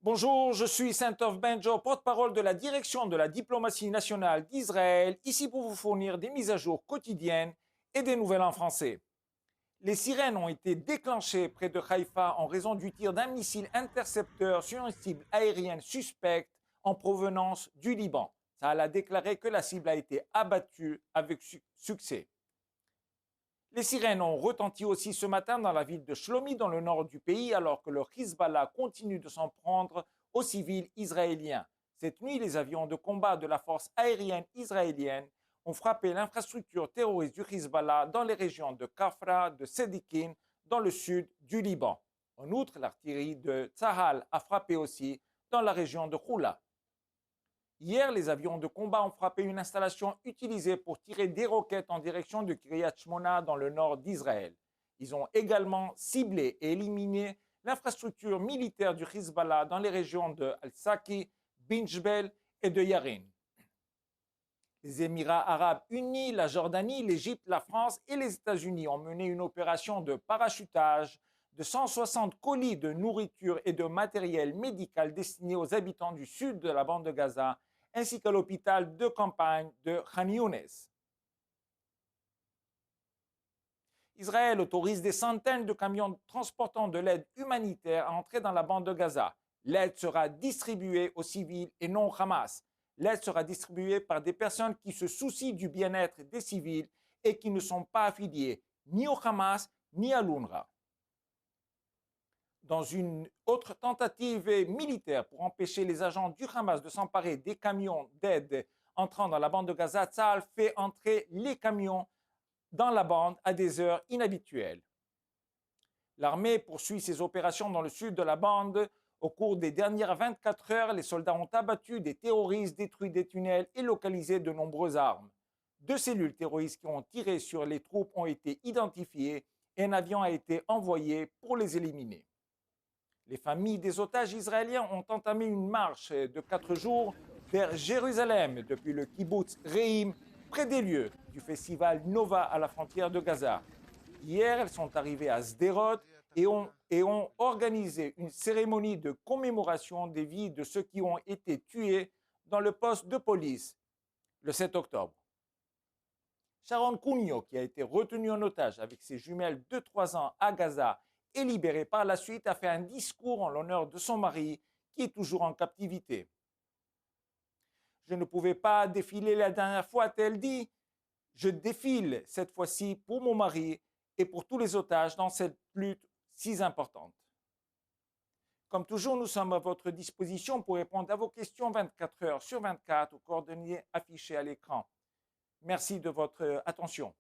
Bonjour, je suis Saint-Of Benjo, porte-parole de la direction de la diplomatie nationale d'Israël, ici pour vous fournir des mises à jour quotidiennes et des nouvelles en français. Les sirènes ont été déclenchées près de Haïfa en raison du tir d'un missile intercepteur sur une cible aérienne suspecte en provenance du Liban. Ça a déclaré que la cible a été abattue avec succès. Les sirènes ont retenti aussi ce matin dans la ville de Shlomi, dans le nord du pays, alors que le Hezbollah continue de s'en prendre aux civils israéliens. Cette nuit, les avions de combat de la force aérienne israélienne ont frappé l'infrastructure terroriste du Hezbollah dans les régions de Kafra, de Sedikin, dans le sud du Liban. En outre, l'artillerie de Tzahal a frappé aussi dans la région de Khoula. Hier, les avions de combat ont frappé une installation utilisée pour tirer des roquettes en direction de Kiryat Shmona dans le nord d'Israël. Ils ont également ciblé et éliminé l'infrastructure militaire du Hezbollah dans les régions de Al-Saki, Binjbel et de Yarin. Les Émirats arabes unis, la Jordanie, l'Égypte, la France et les États-Unis ont mené une opération de parachutage de 160 colis de nourriture et de matériel médical destinés aux habitants du sud de la bande de Gaza ainsi qu'à l'hôpital de campagne de Khan Younes. Israël autorise des centaines de camions transportant de l'aide humanitaire à entrer dans la bande de Gaza. L'aide sera distribuée aux civils et non au Hamas. L'aide sera distribuée par des personnes qui se soucient du bien-être des civils et qui ne sont pas affiliées ni au Hamas ni à l'UNRWA. Dans une autre tentative militaire pour empêcher les agents du Hamas de s'emparer des camions d'aide entrant dans la bande de Gaza, Tzahal fait entrer les camions dans la bande à des heures inhabituelles. L'armée poursuit ses opérations dans le sud de la bande. Au cours des dernières 24 heures, les soldats ont abattu des terroristes, détruit des tunnels et localisé de nombreuses armes. 2 cellules terroristes qui ont tiré sur les troupes ont été identifiées et un avion a été envoyé pour les éliminer. Les familles des otages israéliens ont entamé une marche de 4 jours vers Jérusalem depuis le kibbutz Reim, près des lieux du festival Nova à la frontière de Gaza. Hier, elles sont arrivées à Sderot et ont organisé une cérémonie de commémoration des vies de ceux qui ont été tués dans le poste de police le 7 octobre. Sharon Cunio, qui a été retenue en otage avec ses jumelles de 3 ans à Gaza, et libérée par la suite, a fait un discours en l'honneur de son mari qui est toujours en captivité. Je ne pouvais pas défiler la dernière fois, a-t-elle dit. Je défile cette fois-ci pour mon mari et pour tous les otages dans cette lutte si importante. Comme toujours, nous sommes à votre disposition pour répondre à vos questions 24 heures sur 24 aux coordonnées affichées à l'écran. Merci de votre attention.